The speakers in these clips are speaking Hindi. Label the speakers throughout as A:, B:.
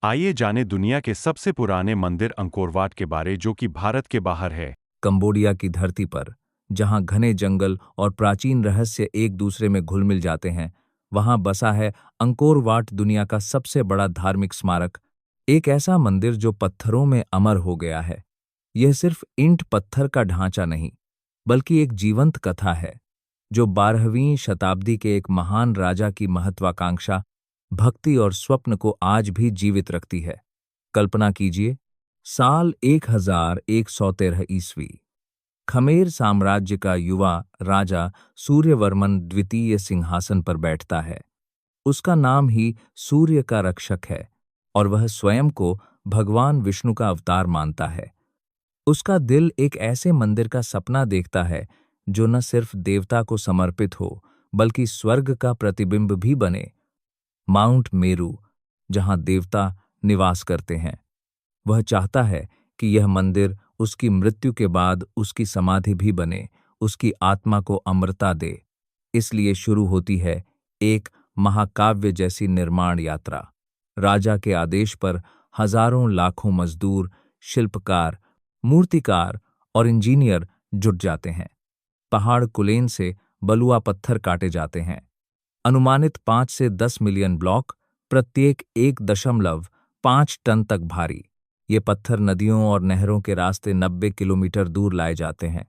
A: आइए जाने दुनिया के सबसे पुराने मंदिर अंकोरवाट के बारे जो कि भारत के बाहर है।
B: कंबोडिया की धरती पर, जहां घने जंगल और प्राचीन रहस्य एक दूसरे में घुल मिल जाते हैं, वहां बसा है अंकोर वाट, दुनिया का सबसे बड़ा धार्मिक स्मारक। एक ऐसा मंदिर जो पत्थरों में अमर हो गया है। यह सिर्फ ईंट पत्थर का ढांचा नहीं, बल्कि एक जीवंत कथा है जो 12वीं शताब्दी के एक महान राजा की महत्वाकांक्षा, भक्ति और स्वप्न को आज भी जीवित रखती है। कल्पना कीजिए, साल 1113 ईस्वी, खमेर साम्राज्य का युवा राजा सूर्यवर्मन द्वितीय सिंहासन पर बैठता है। उसका नाम ही सूर्य का रक्षक है और वह स्वयं को भगवान विष्णु का अवतार मानता है। उसका दिल एक ऐसे मंदिर का सपना देखता है जो न सिर्फ देवता को समर्पित हो, बल्कि स्वर्ग का प्रतिबिंब भी बने। माउंट मेरू, जहां देवता निवास करते हैं, वह चाहता है कि यह मंदिर उसकी मृत्यु के बाद उसकी समाधि भी बने, उसकी आत्मा को अमरता दे। इसलिए शुरू होती है एक महाकाव्य जैसी निर्माण यात्रा। राजा के आदेश पर हजारों लाखों मजदूर, शिल्पकार, मूर्तिकार और इंजीनियर जुट जाते हैं। पहाड़ कुलेन से बलुआ पत्थर काटे जाते हैं। अनुमानित 5 से 10 मिलियन ब्लॉक, प्रत्येक 1.5 टन तक भारी। ये पत्थर नदियों और नहरों के रास्ते 90 किलोमीटर दूर लाए जाते हैं।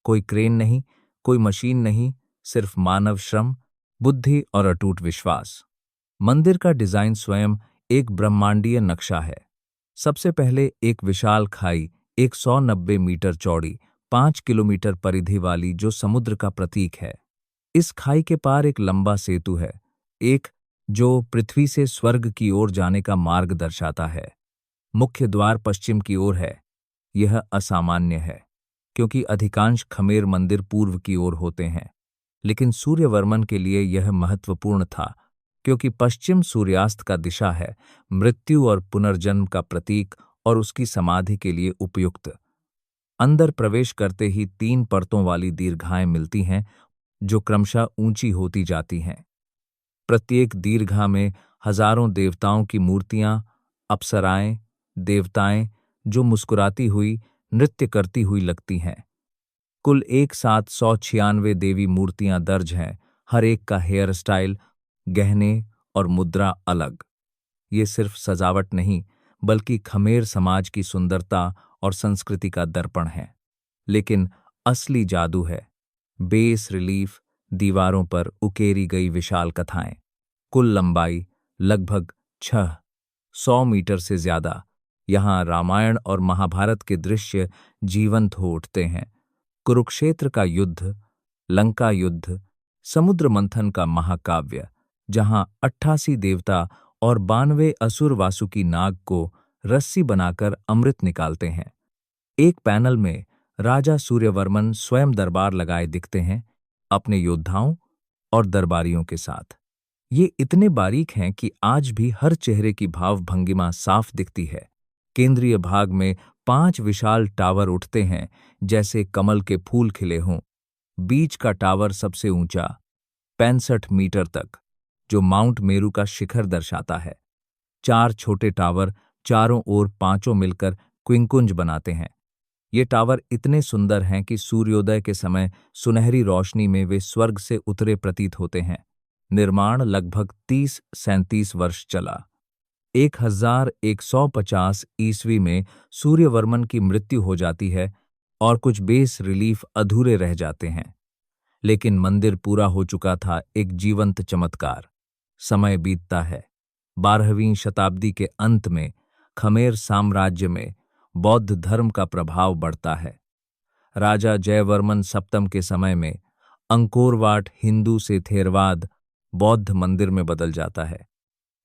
B: कोई क्रेन नहीं, कोई मशीन नहीं, सिर्फ मानव श्रम, बुद्धि और अटूट विश्वास। मंदिर का डिजाइन स्वयं एक ब्रह्मांडीय नक्शा है। सबसे पहले एक विशाल खाई, 190 मीटर चौड़ी, 5 किलोमीटर परिधि वाली, जो समुद्र का प्रतीक है। इस खाई के पार एक लंबा सेतु है, एक जो पृथ्वी से स्वर्ग की ओर जाने का मार्ग दर्शाता है। मुख्य द्वार पश्चिम की ओर है। यह असामान्य है, क्योंकि अधिकांश खमेर मंदिर पूर्व की ओर होते हैं। लेकिन सूर्यवर्मन के लिए यह महत्वपूर्ण था, क्योंकि पश्चिम सूर्यास्त का दिशा है, मृत्यु और पुनर्जन्म का प्रतीक और उसकी समाधि के लिए उपयुक्त। अंदर प्रवेश करते ही 3 परतों वाली दीर्घाएं मिलती हैं, जो क्रमशः ऊंची होती जाती हैं। प्रत्येक दीर्घा में हजारों देवताओं की मूर्तियां, अप्सराएं, देवताएं जो मुस्कुराती हुई, नृत्य करती हुई लगती हैं। कुल एक साथ 196 देवी मूर्तियां दर्ज हैं। हर एक का हेयर स्टाइल, गहने और मुद्रा अलग। ये सिर्फ सजावट नहीं, बल्कि खमेर समाज की सुंदरता और संस्कृति का दर्पण है। लेकिन असली जादू है बेस रिलीफ, दीवारों पर उकेरी गई विशाल कथाएं। कुल लंबाई लगभग 600 मीटर से ज्यादा। यहाँ रामायण और महाभारत के दृश्य जीवंत हो उठते हैं। कुरुक्षेत्र का युद्ध, लंका युद्ध, समुद्र मंथन का महाकाव्य, जहाँ 88 देवता और 92 असुर वासुकी नाग को रस्सी बनाकर अमृत निकालते हैं। एक पैनल में राजा सूर्यवर्मन स्वयं दरबार लगाए दिखते हैं, अपने योद्धाओं और दरबारियों के साथ। ये इतने बारीक हैं कि आज भी हर चेहरे की भाव भंगिमा साफ दिखती है। केंद्रीय भाग में 5 विशाल टावर उठते हैं, जैसे कमल के फूल खिले हों। बीच का टावर सबसे ऊंचा, 65 मीटर तक, जो माउंट मेरू का शिखर दर्शाता है। 4 छोटे टावर चारों ओर, पांचों मिलकर क्विंकुंज बनाते हैं। ये टावर इतने सुंदर हैं कि सूर्योदय के समय सुनहरी रोशनी में वे स्वर्ग से उतरे प्रतीत होते हैं। निर्माण लगभग 30-37 वर्ष चला। 1150 ईस्वी में सूर्यवर्मन की मृत्यु हो जाती है और कुछ बेस रिलीफ अधूरे रह जाते हैं। लेकिन मंदिर पूरा हो चुका था, एक जीवंत चमत्कार। समय बीतता है। 12वीं शताब्दी के अंत में खमेर साम्राज्य में बौद्ध धर्म का प्रभाव बढ़ता है। राजा जयवर्मन सप्तम के समय में अंकोरवाट हिंदू से थेरवाद, बौद्ध मंदिर में बदल जाता है।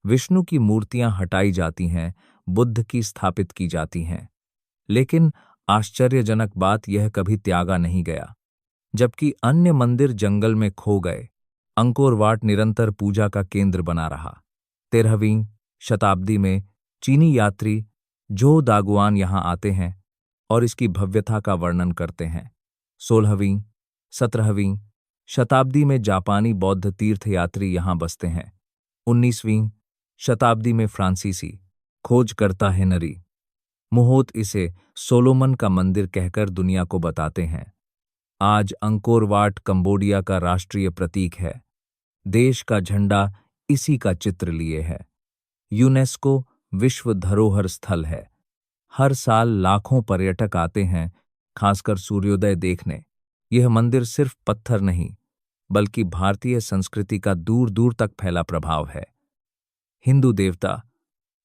B: विष्णु की मूर्तियां हटाई जाती हैं, बुद्ध की स्थापित की जाती हैं। लेकिन आश्चर्यजनक बात, यह कभी त्यागा नहीं गया। जबकि अन्य मंदिर जंगल में खो गए, अंकोरवाट निरंतर पूजा का केंद्र बना रहा। 13वीं शताब्दी में चीनी यात्री जो दागुआन यहाँ आते हैं और इसकी भव्यता का वर्णन करते हैं। 16वीं 17वीं शताब्दी में जापानी बौद्ध तीर्थयात्री यहाँ बसते हैं। 19वीं शताब्दी में फ्रांसीसी, खोज करता है नरी। मुहोत इसे सोलोमन का मंदिर कहकर दुनिया को बताते हैं। आज अंकोर वाट कंबोडिया का राष्ट्रीय प्रतीक है। देश का झंडा इसी का चित्र लिए है। यूनेस्को विश्व धरोहर स्थल है। हर साल लाखों पर्यटक आते हैं, खासकर सूर्योदय देखने। यह मंदिर सिर्फ पत्थर नहीं, बल्कि भारतीय संस्कृति का दूर दूर तक फैला प्रभाव है। हिंदू देवता,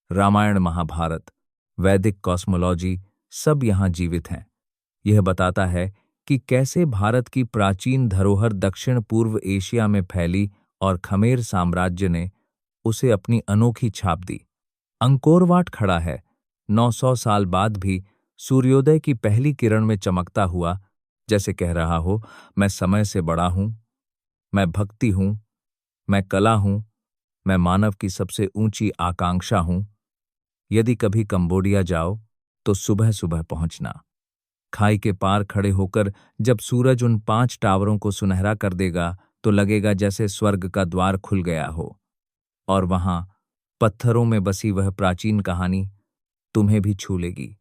B: रामायण महाभारत, वैदिक कॉस्मोलॉजी सब यहाँ जीवित हैं। यह बताता है कि कैसे भारत की प्राचीन धरोहर दक्षिण पूर्व एशिया में फैली और खमेर साम्राज्य ने उसे अपनी अनोखी छाप दी। अंकोर वाट खड़ा है 900 साल बाद भी सूर्योदय की पहली किरण में चमकता हुआ, जैसे कह रहा हो, मैं समय से बड़ा हूं, मैं भक्ति हूं, मैं कला हूं, मैं मानव की सबसे ऊंची आकांक्षा हूं। यदि कभी कंबोडिया जाओ तो सुबह सुबह पहुंचना। खाई के पार खड़े होकर जब सूरज उन 5 टावरों को सुनहरा कर देगा तो लगेगा जैसे स्वर्ग का द्वार खुल गया हो। और वहां पत्थरों में बसी वह प्राचीन कहानी तुम्हें भी छू लेगी।